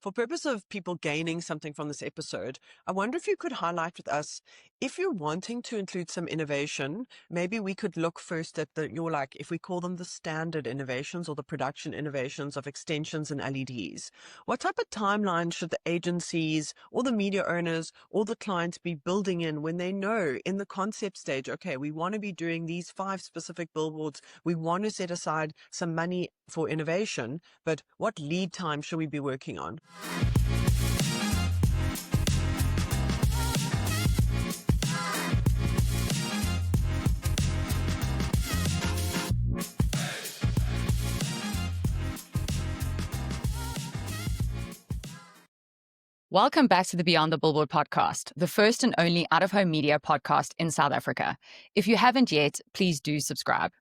For purpose of people gaining something from this episode, I wonder if you could highlight with us, if you're wanting to include some innovation, maybe we could look first at if we call them the standard innovations or the production innovations of extensions and LEDs. What type of timeline should the agencies or the media owners or the clients be building in when they know in the concept stage, okay, we want to be doing these 5 specific billboards, we want to set aside some money for innovation, but what lead time should we be working on? Welcome back to the Beyond the Billboard podcast, the first and only out-of-home media podcast in South Africa. If you haven't yet, please do subscribe.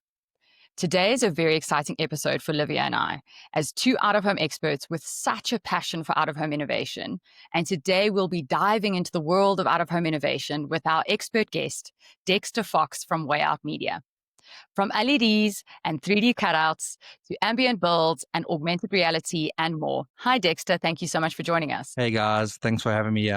Today is a very exciting episode for Livia and I, as 2 out-of-home experts with such a passion for out-of-home innovation. And today we'll be diving into the world of out-of-home innovation with our expert guest, Dexter Fox from Wayout Media. From LEDs and 3D cutouts to ambient builds and augmented reality and more. Hi, Dexter. Thank you so much for joining us. Hey, guys. Thanks for having me.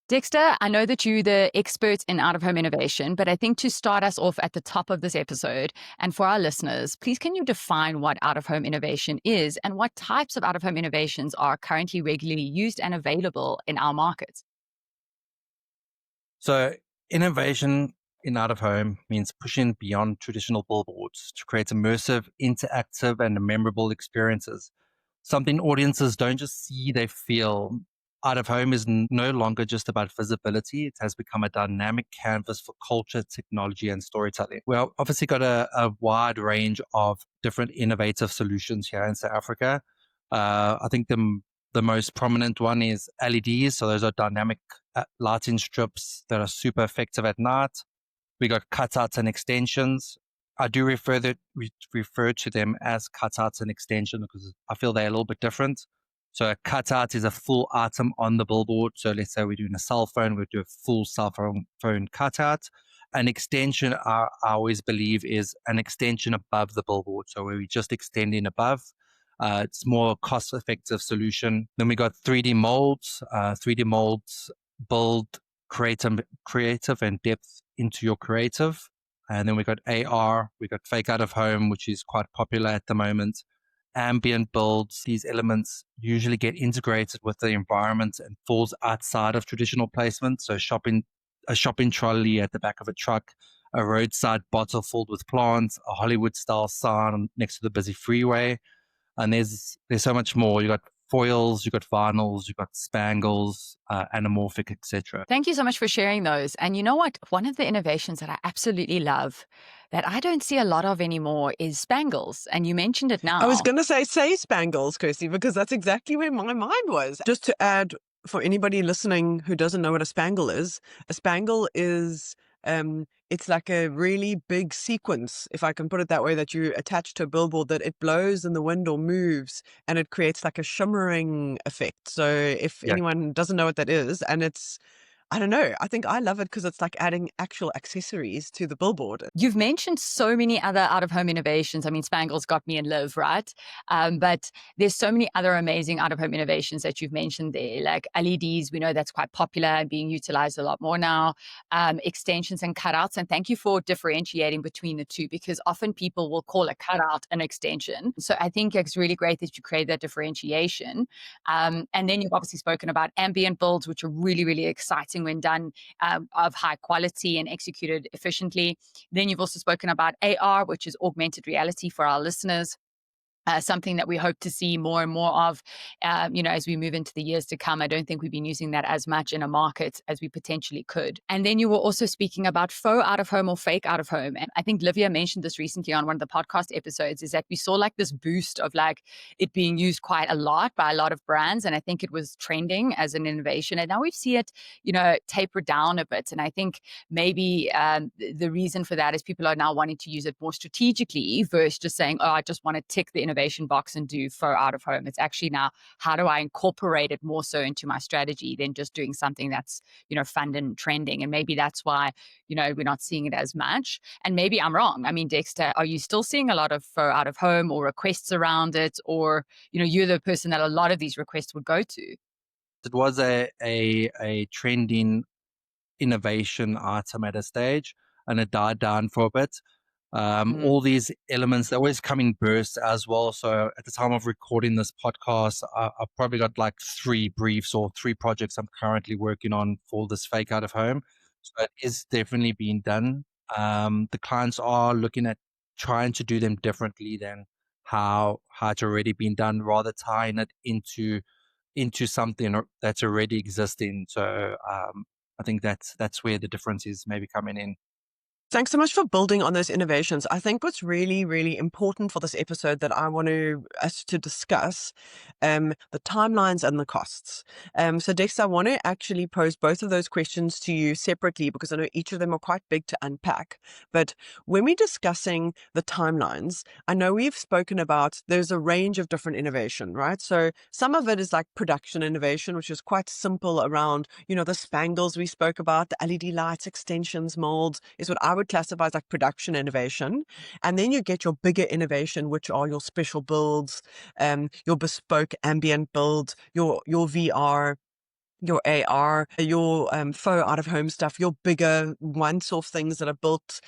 Dexter, I know that you're the expert in out-of-home innovation, but I think to start us off at the top of this episode, and for our listeners, please can you define what out-of-home innovation is and what types of out-of-home innovations are currently regularly used and available in our markets? So innovation in out-of-home means pushing beyond traditional billboards to create immersive, interactive, and memorable experiences. Something audiences don't just see, they feel. Out-of-home is no longer just about visibility. It has become a dynamic canvas for culture, technology, and storytelling. We've obviously got a wide range of different innovative solutions here in South Africa. I think the most prominent one is LEDs. So those are dynamic lighting strips that are super effective at night. We got cutouts and extensions. I do refer to them as cutouts and extensions because I feel they're a little bit different. So a cutout is a full item on the billboard. So let's say we're doing a cell phone, we'll do a full cell phone cutout. An extension, I always believe, is an extension above the billboard. So where we just extending above. It's more cost-effective solution. Then we got 3D molds. 3D molds build creative and depth into your creative. And then we got AR. We got fake out of home, which is quite popular at the moment. Ambient builds, these elements usually get integrated with the environment and falls outside of traditional placement. So a shopping trolley at the back of a truck, a roadside bottle filled with plants, a Hollywood-style sign next to the busy freeway. And there's so much more. You got foils, you got vinyls, you got spangles, anamorphic, etc. Thank you so much for sharing those. And you know what? One of the innovations that I absolutely love that I don't see a lot of anymore is spangles. And you mentioned it now. I was going to say spangles, Kirsty, because that's exactly where my mind was. Just to add, for anybody listening who doesn't know what a spangle is it's like a really big sequence, if I can put it that way, that you attach to a billboard that it blows in the wind or moves and it creates like a shimmering effect. So if anyone doesn't know what that is, and I don't know. I think I love it because it's like adding actual accessories to the billboard. You've mentioned so many other out-of-home innovations. I mean, spangles got me and Liv, right? But there's so many other amazing out-of-home innovations that you've mentioned there, like LEDs. We know that's quite popular and being utilized a lot more now. Extensions and cutouts. And thank you for differentiating between the two, because often people will call a cutout an extension. So I think it's really great that you create that differentiation. And then you've obviously spoken about ambient builds, which are really, really exciting when done of high quality and executed efficiently. Then you've also spoken about AR, which is augmented reality for our listeners. Something that we hope to see more and more of, as we move into the years to come. I don't think we've been using that as much in a market as we potentially could. And then you were also speaking about faux out of home or fake out of home. And I think Livia mentioned this recently on one of the podcast episodes, is that we saw like this boost of like it being used quite a lot by a lot of brands. And I think it was trending as an innovation. And now we see it, taper down a bit. And I think maybe the reason for that is people are now wanting to use it more strategically versus just saying, oh, I just want to tick the innovation innovation box and do for out of home. It's actually now, how do I incorporate it more so into my strategy than just doing something that's, fun and trending? And maybe that's why, we're not seeing it as much. And maybe I'm wrong. I mean, Dexter, are you still seeing a lot of for out of home or requests around it? Or, you're the person that a lot of these requests would go to? It was a trending innovation item at a stage, and it died down for a bit. Mm. All these elements, they always come in bursts as well. So at the time of recording this podcast, I've probably got like 3 briefs or 3 projects I'm currently working on for this fake out of home. So it is definitely being done. The clients are looking at trying to do them differently than how it's already been done, rather tying it into something that's already existing. So I think that's where the difference is maybe coming in. Thanks so much for building on those innovations. I think what's really, really important for this episode that I want us to discuss, the timelines and the costs. So Dexter, I want to actually pose both of those questions to you separately because I know each of them are quite big to unpack. But when we're discussing the timelines, I know we've spoken about there's a range of different innovation, right? So some of it is like production innovation, which is quite simple around, the spangles we spoke about, the LED lights, extensions, molds, is what I would classify as like production innovation. And then you get your bigger innovation, which are your special builds, your bespoke ambient build, your VR, your AR, your faux out of home stuff, your bigger once-off things that are built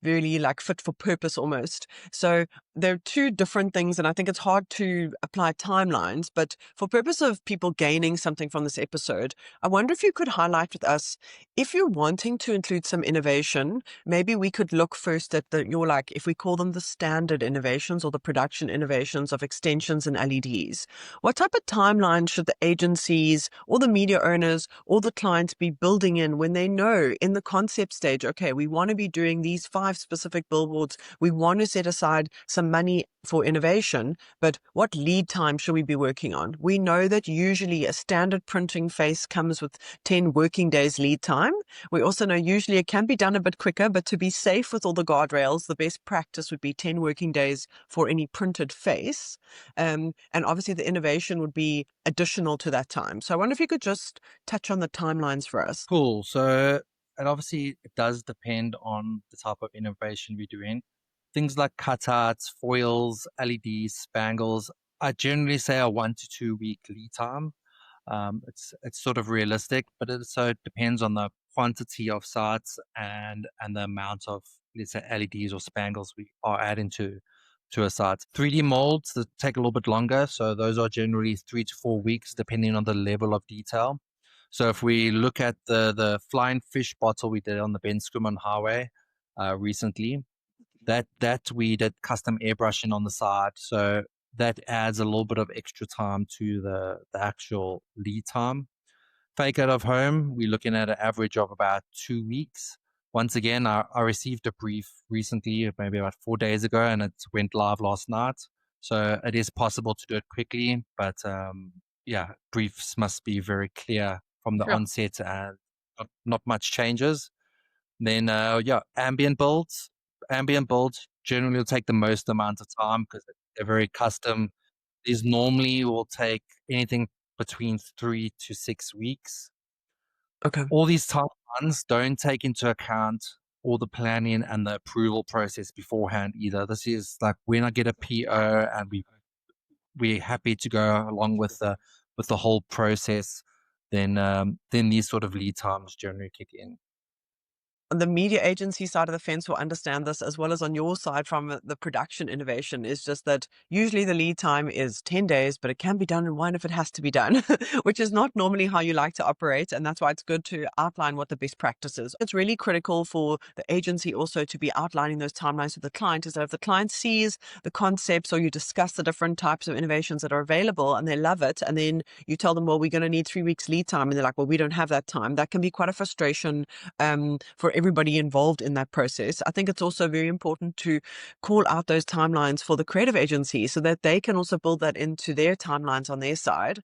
really like fit for purpose almost. So they're 2 different things, and I think it's hard to apply timelines. But for purpose of people gaining something from this episode, I wonder if you could highlight with us, if you're wanting to include some innovation, maybe we could look first at if we call them the standard innovations or the production innovations of extensions and LEDs. What type of timeline should the agencies or the media owners or the clients be building in when they know in the concept stage, okay, we want to be doing these 5 specific billboards, we want to set aside some money for innovation, but what lead time should we be working on? We know that usually a standard printing face comes with 10 working days lead time. We also know usually it can be done a bit quicker, but to be safe with all the guardrails, the best practice would be 10 working days for any printed face. And obviously the innovation would be additional to that time. So I wonder if you could just touch on the timelines for us. Cool. So, and obviously it does depend on the type of innovation we're doing. Things like cutouts, foils, LEDs, spangles, I generally say a 1 to 2 week lead time. It's sort of realistic, but it also depends on the quantity of sites and the amount of, let's say, LEDs or spangles we are adding to a site. 3D molds that take a little bit longer, so those are generally 3 to 4 weeks, depending on the level of detail. So if we look at the flying fish bottle we did on the Ben Schoeman Highway recently, that we did custom airbrushing on the side, so that adds a little bit of extra time to the actual lead time. Fake out of home, we're looking at an average of about 2 weeks. Once again, I received a brief recently, maybe about 4 days ago, and it went live last night. So it is possible to do it quickly, but yeah, briefs must be very clear from the Sure. onset and not much changes. Then yeah, ambient builds. Ambient builds generally will take the most amount of time because they're very custom. These normally will take anything between 3 to 6 weeks. Okay. All these timelines don't take into account all the planning and the approval process beforehand either. This is like when I get a PO and we're happy to go along with the whole process, then these sort of lead times generally kick in. On the media agency side of the fence will understand this, as well as on your side from the production innovation, is just that usually the lead time is 10 days, but it can be done in 1 if it has to be done, which is not normally how you like to operate. And that's why it's good to outline what the best practice is. It's really critical for the agency also to be outlining those timelines with the client, is that if the client sees the concepts or you discuss the different types of innovations that are available and they love it, and then you tell them, well, we're going to need 3 weeks lead time, and they're like, well, we don't have that time. That can be quite a frustration for everybody involved in that process. I think it's also very important to call out those timelines for the creative agency so that they can also build that into their timelines on their side.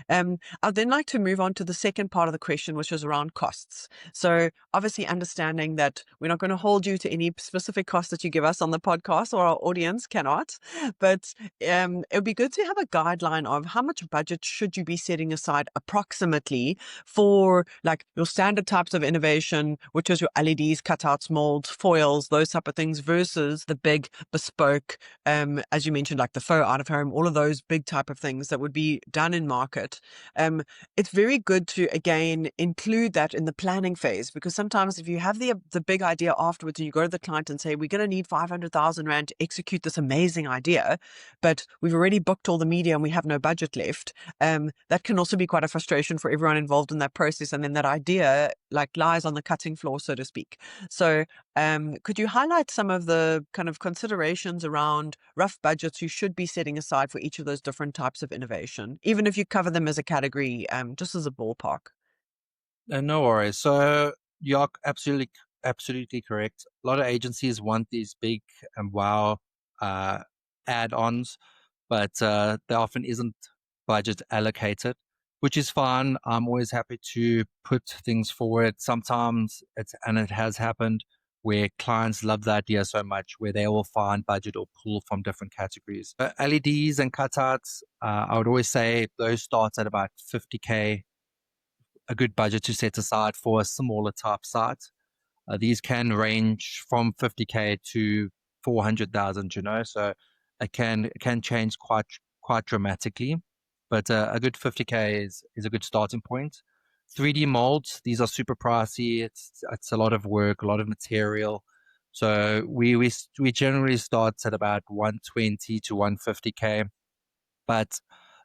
I'd then like to move on to the second part of the question, which is around costs. So obviously understanding that we're not going to hold you to any specific cost that you give us on the podcast, or our audience cannot, but it would be good to have a guideline of how much budget should you be setting aside approximately for like your standard types of innovation, which is your LEDs, cutouts, molds, foils, those type of things, versus the big bespoke, as you mentioned, like the faux out of home, all of those big type of things that would be done in market. It's very good to, again, include that in the planning phase, because sometimes if you have the big idea afterwards and you go to the client and say, we're going to need 500,000 Rand to execute this amazing idea, but we've already booked all the media and we have no budget left, that can also be quite a frustration for everyone involved in that process. And then that idea like lies on the cutting floor, so to speak. So could you highlight some of the kind of considerations around rough budgets you should be setting aside for each of those different types of innovation, even if you cover them as a category, just as a ballpark? No worries. So you're absolutely correct. A lot of agencies want these big and wow add-ons, but there often isn't budget allocated, which is fine. I'm always happy to put things forward. Sometimes it has happened where clients love the idea so much where they will find budget or pull from different categories. LEDs and cutouts, I would always say those starts at about 50K, a good budget to set aside for a smaller type site. These can range from 50K to 400,000, so it can change quite dramatically. But a good 50K is a good starting point. 3D molds, these are super pricey. It's a lot of work, a lot of material. So we generally start at about 120 to 150K, but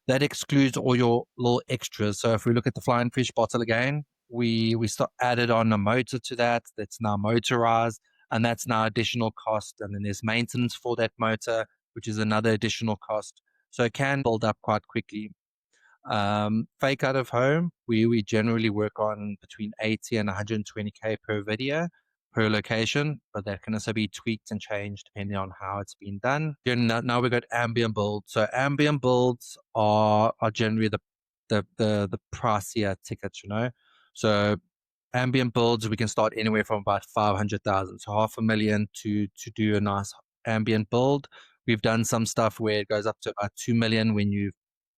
that excludes all your little extras. So if we look at the flying fish bottle again, we added on a motor to that. That's now motorized, and that's now additional cost. And then there's maintenance for that motor, which is another additional cost. So it can build up quite quickly. Fake out of home, we generally work on between 80 and 120K per video per location, but that can also be tweaked and changed depending on how it's been done. Then now we've got ambient builds. So ambient builds are generally the pricier tickets, So ambient builds, we can start anywhere from about 500,000, so 500,000 to do a nice ambient build. We've done some stuff where it goes up to about 2 million when you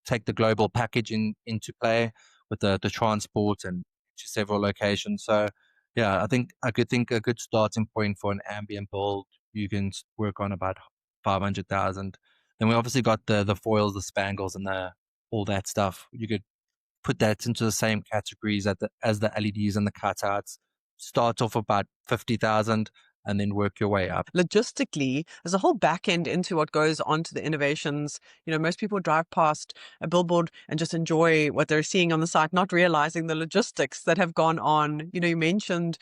take the global package into play with the transport and to several locations. So yeah, I think a good starting point for an ambient build, you can work on about 500,000. Then we obviously got the foils, the spangles, and all that stuff. You could put that into the same categories as the LEDs and the cutouts. Start off about 50,000 and then work your way up. Logistically, there's a whole back end into what goes on to the innovations. Most people drive past a billboard and just enjoy what they're seeing on the site, not realizing the logistics that have gone on. You mentioned,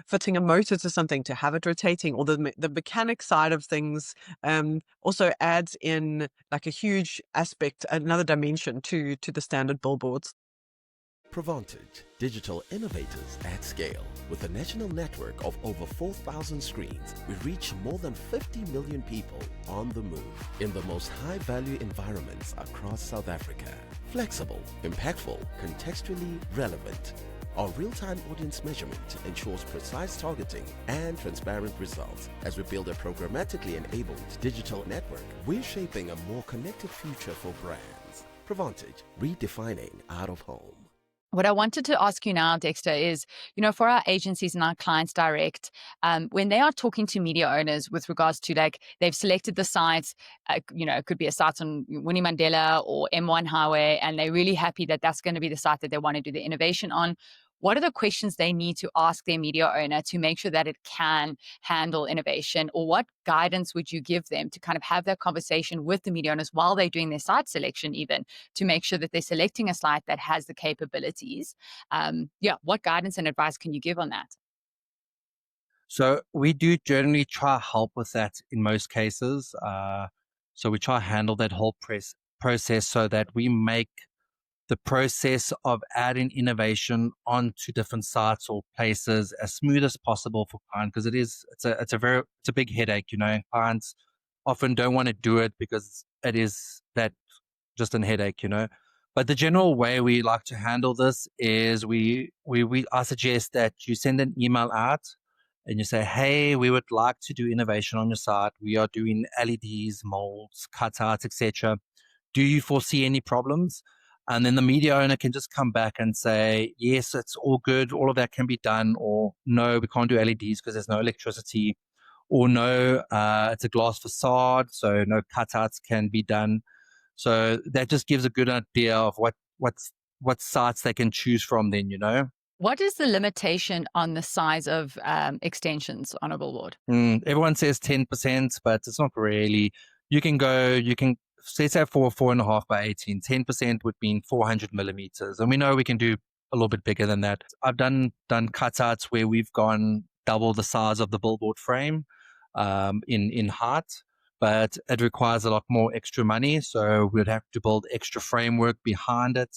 fitting a motor to something to have it rotating, or the mechanic side of things also adds in like a huge aspect, another dimension to the standard billboards. Provantage, digital innovators at scale. With a national network of over 4,000 screens, we reach more than 50 million people on the move in the most high-value environments across South Africa. Flexible, impactful, contextually relevant. Our real-time audience measurement ensures precise targeting and transparent results. As we build a programmatically enabled digital network, we're shaping a more connected future for brands. Provantage, redefining out of home. What I wanted to ask you now, Dexter, is, for our agencies and our clients direct, when they are talking to media owners with regards to like, they've selected the sites, it could be a site on Winnie Mandela or M1 Highway, and they're really happy that that's going to be the site that they want to do the innovation on. What are the questions they need to ask their media owner to make sure that it can handle innovation? Or what guidance would you give them to kind of have that conversation with the media owners while they're doing their site selection, even to make sure that they're selecting a site that has the capabilities? What guidance and advice can you give on that? So we do generally try help with that in most cases. So we try handle that whole process so that we make the process of adding innovation onto different sites or places as smooth as possible for clients, because it's a big headache. Clients often don't want to do it because it is that just a headache. But the general way we like to handle this is I suggest that you send an email out and you say, hey, we would like to do innovation on your site. We are doing LEDs, molds, cutouts, etc. Do you foresee any problems? And then the media owner can just come back and say, yes, it's all good. All of that can be done. Or no, we can't do LEDs because there's no electricity. Or no, it's a glass facade, so no cutouts can be done. So that just gives a good idea of what sites they can choose from then. What is the limitation on the size of extensions on a billboard? Everyone says 10%, but it's not really. You can say 4.5 by 18. 10% would mean 400 millimeters. And we know we can do a little bit bigger than that. I've done cutouts where we've gone double the size of the billboard frame in height, but it requires a lot more extra money. So we'd have to build extra framework behind it.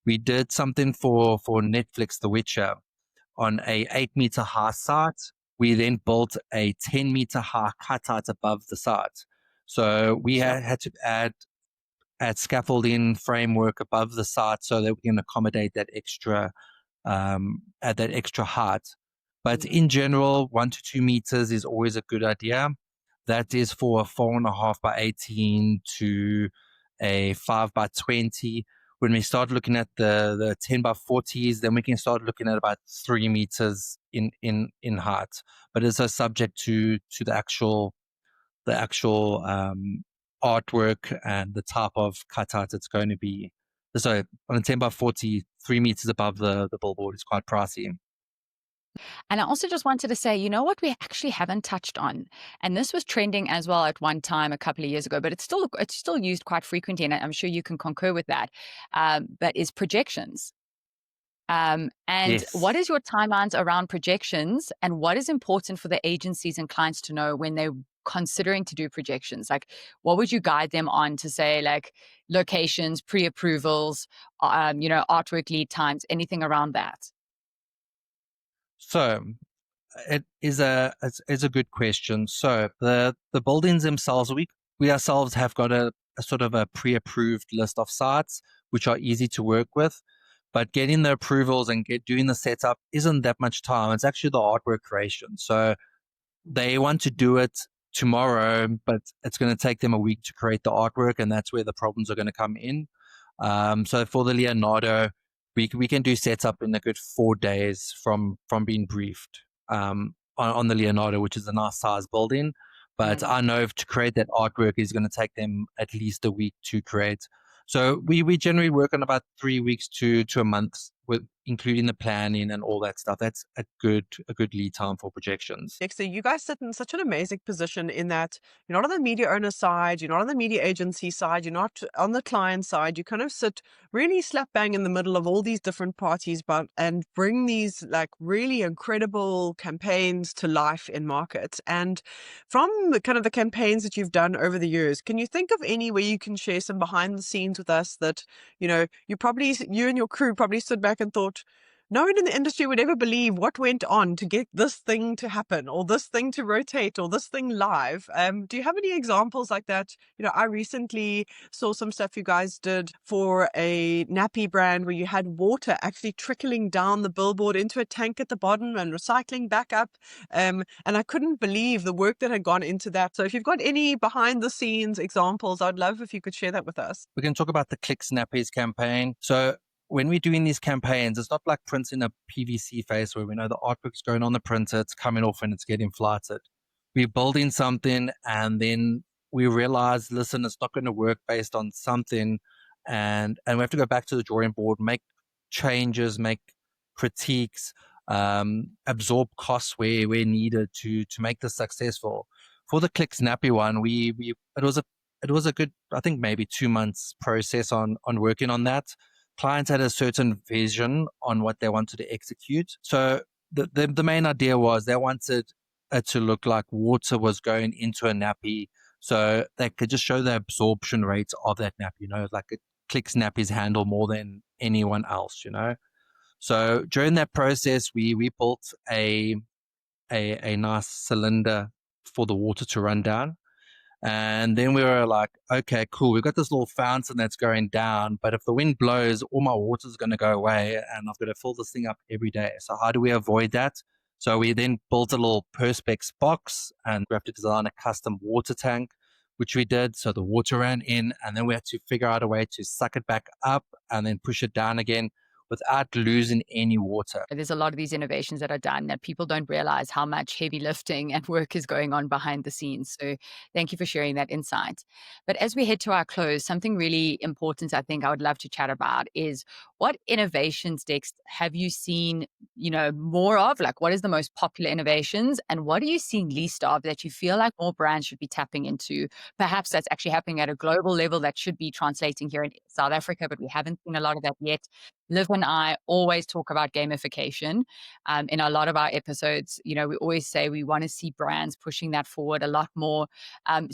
We did something for Netflix, The Witcher, on a 8-meter high site. We then built a 10-meter high cutout above the site. So we had to add scaffolding framework above the site so that we can accommodate that extra at that extra height. But in general, 1 to 2 meters is always a good idea. That is for a 4.5 by 18 to a 5 by 20. When we start looking at the 10 by 40s, then we can start looking at about 3 meters in height. But it's a subject to the actual artwork and the type of cutout it's going to be. So on a 10 by 40, 3 meters above the billboard is quite pricey. And I also just wanted to say, you know what we actually haven't touched on, and this was trending as well at one time a couple of years ago, but it's still used quite frequently, and I'm sure you can concur with that. But is projections. And Yes. What is your timelines around projections, and what is important for the agencies and clients to know when they're considering to do projections? Like, what would you guide them on to say, like locations, pre-approvals, artwork lead times, anything around that? So it's a good question. So the buildings themselves, we ourselves have got a sort of a pre-approved list of sites which are easy to work with, but getting the approvals and doing the setup isn't that much time. It's actually the artwork creation. So they want to do it tomorrow, but it's going to take them a week to create the artwork, and that's where the problems are going to come in. So for the Leonardo, we can do setup in a good 4 days from being briefed on the Leonardo, which is a nice size building. But I know to create that artwork is going to take them at least a week to create. So we generally work on about 3 weeks to a month, with including the planning and all that stuff. That's a good lead time for projections. Dexter, you guys sit in such an amazing position in that you're not on the media owner side, you're not on the media agency side, you're not on the client side. You kind of sit really slap bang in the middle of all these different parties, and bring these like really incredible campaigns to life in markets. And from the kind of the campaigns that you've done over the years, can you think of any where you can share some behind the scenes with us that, you and your crew probably stood back and thought, no one in the industry would ever believe what went on to get this thing to happen, or this thing to rotate, or this thing live. Do you have any examples like that? I recently saw some stuff you guys did for a nappy brand where you had water actually trickling down the billboard into a tank at the bottom and recycling back up. And I couldn't believe the work that had gone into that. So if you've got any behind the scenes examples, I'd love if you could share that with us. We can talk about the Click Snappies campaign. So when we're doing these campaigns, it's not like printing a PVC face where we know the artwork's going on the printer, it's coming off and it's getting flighted. We're building something and then we realize, listen, it's not going to work based on something. And we have to go back to the drawing board, make changes, make critiques, absorb costs where needed to make this successful. For the Click Snappy one, it was a good, I think maybe 2 months process on working on that. Clients had a certain vision on what they wanted to execute. So the main idea was they wanted it to look like water was going into a nappy, so they could just show the absorption rate of that nappy. Like click snappies handle more than anyone else, you know. So during that process, we built a nice cylinder for the water to run down. And then we were like, okay, cool. We've got this little fountain that's going down, but if the wind blows, all my water is going to go away and I've got to fill this thing up every day. So how do we avoid that? So we then built a little Perspex box and we have to design a custom water tank, which we did. So the water ran in and then we had to figure out a way to suck it back up and then push it down again without losing any water. There's a lot of these innovations that are done that people don't realize how much heavy lifting and work is going on behind the scenes. So thank you for sharing that insight. But as we head to our close, something really important I think I would love to chat about is what innovations, Dex, have you seen, more of? Like, what is the most popular innovations and what are you seeing least of that you feel like more brands should be tapping into? Perhaps that's actually happening at a global level that should be translating here in South Africa, but we haven't seen a lot of that yet. Liv and I always talk about gamification in a lot of our episodes. We always say we want to see brands pushing that forward a lot more,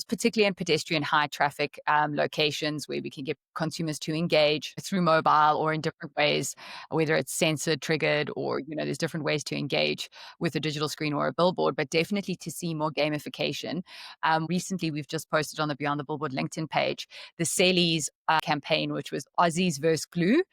particularly in pedestrian high traffic locations where we can get consumers to engage through mobile or in different ways, whether it's sensor triggered or, there's different ways to engage with a digital screen or a billboard, but definitely to see more gamification. Recently, we've just posted on the Beyond the Billboard LinkedIn page, the Sally's campaign, which was Aussies versus glue,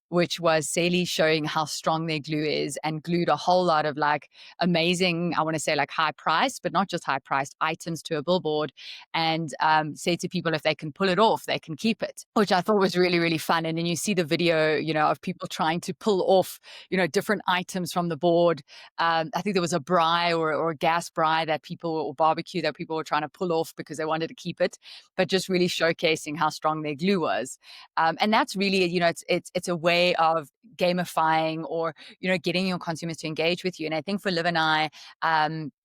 which was Sally showing how strong their glue is and glued a whole lot of like amazing, I want to say like high priced, but not just high priced items to a billboard and say to people if they can pull it off, they can keep it, which I thought was really, really fun. And then you see the video, of people trying to pull off, different items from the board. I think there was a braai or a gas braai or barbecue that people were trying to pull off because they wanted to keep it, but just really showcasing how strong their glue was. And that's really, it's a way of gamifying or, getting your consumers to engage with you. And I think for Liv and I,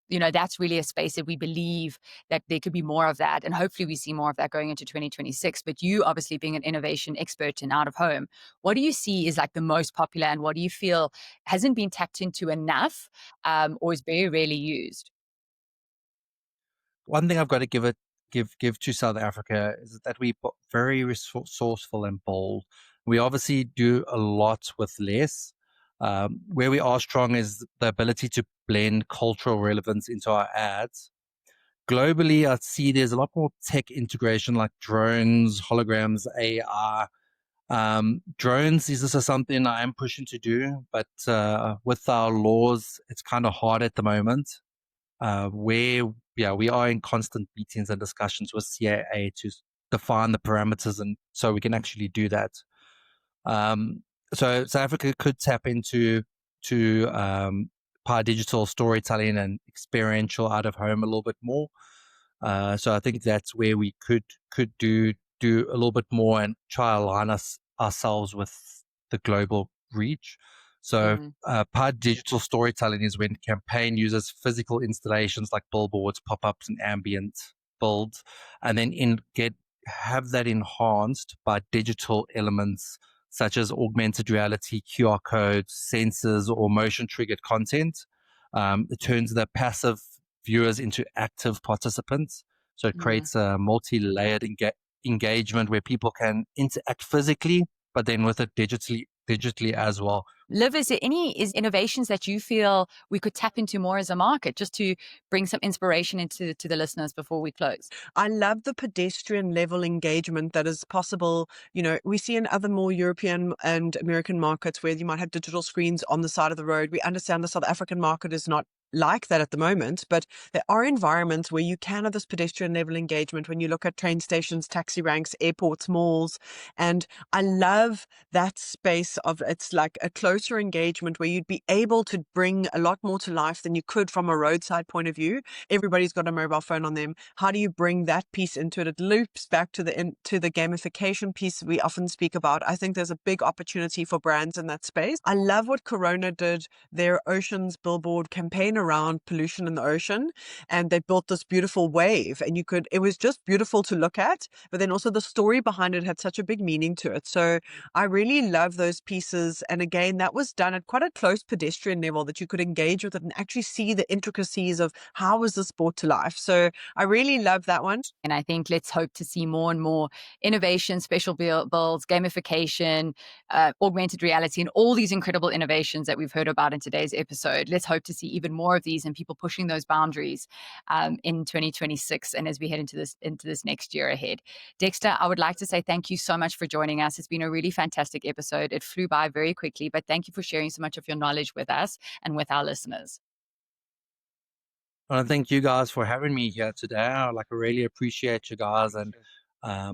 that's really a space that we believe that there could be more of that. And hopefully we see more of that going into 2026. But you obviously being an innovation expert in out of home, what do you see is like the most popular and what do you feel hasn't been tapped into enough or is very rarely used? One thing I've got to give to South Africa is that we're very resourceful and bold. We obviously do a lot with less. Where we are strong is the ability to blend cultural relevance into our ads. Globally, I see there's a lot more tech integration like drones, holograms, AI. Drones is also something I am pushing to do, but with our laws, it's kind of hard at the moment. We are in constant meetings and discussions with CAA to define the parameters and so we can actually do that. So South Africa could tap into digital storytelling and experiential out of home a little bit more. So I think that's where we could do a little bit more and try to align ourselves with the global reach. So part digital storytelling is when campaign uses physical installations like billboards, pop-ups, and ambient builds, and then have that enhanced by digital elements such as augmented reality, QR codes, sensors, or motion-triggered content. It turns the passive viewers into active participants. So it creates a multi-layered engagement where people can interact physically, but then with it digitally as well. Liv, is there any innovations that you feel we could tap into more as a market, just to bring some inspiration into the listeners before we close? I love the pedestrian level engagement that is possible. We see in other more European and American markets where you might have digital screens on the side of the road. We understand the South African market is not like that at the moment, but there are environments where you can have this pedestrian level engagement when you look at train stations, taxi ranks, airports, malls. And I love that space of it's like a closer engagement where you'd be able to bring a lot more to life than you could from a roadside point of view. Everybody's got a mobile phone on them. How do you bring that piece into it? It loops back to the gamification piece we often speak about. I think there's a big opportunity for brands in that space. I love what Corona did, their Oceans billboard campaign campaign around pollution in the ocean, and they built this beautiful wave, and it was just beautiful to look at, but then also the story behind it had such a big meaning to it. So I really love those pieces. And again, that was done at quite a close pedestrian level that you could engage with it and actually see the intricacies of how was this brought to life. So I really love that one. And I think let's hope to see more and more innovation, special builds, gamification, augmented reality, and all these incredible innovations that we've heard about in today's episode. Let's hope to see even more of these and people pushing those boundaries in 2026 and as we head into this next year ahead. Dexter, I would like to say thank you so much for joining us. It's been a really fantastic episode. It flew by very quickly, but thank you for sharing so much of your knowledge with us and with our listeners. I want to thank you guys for having me here today. I really appreciate you guys, and I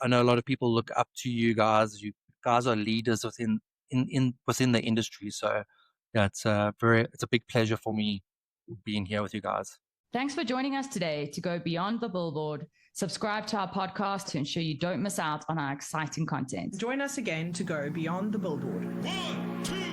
know a lot of people look up to you guys. You guys are leaders within the industry. So yeah, it's a big pleasure for me being here with you guys. Thanks for joining us today to go beyond the billboard. Subscribe to our podcast to ensure you don't miss out on our exciting content. Join us again to go beyond the billboard. 1, 2.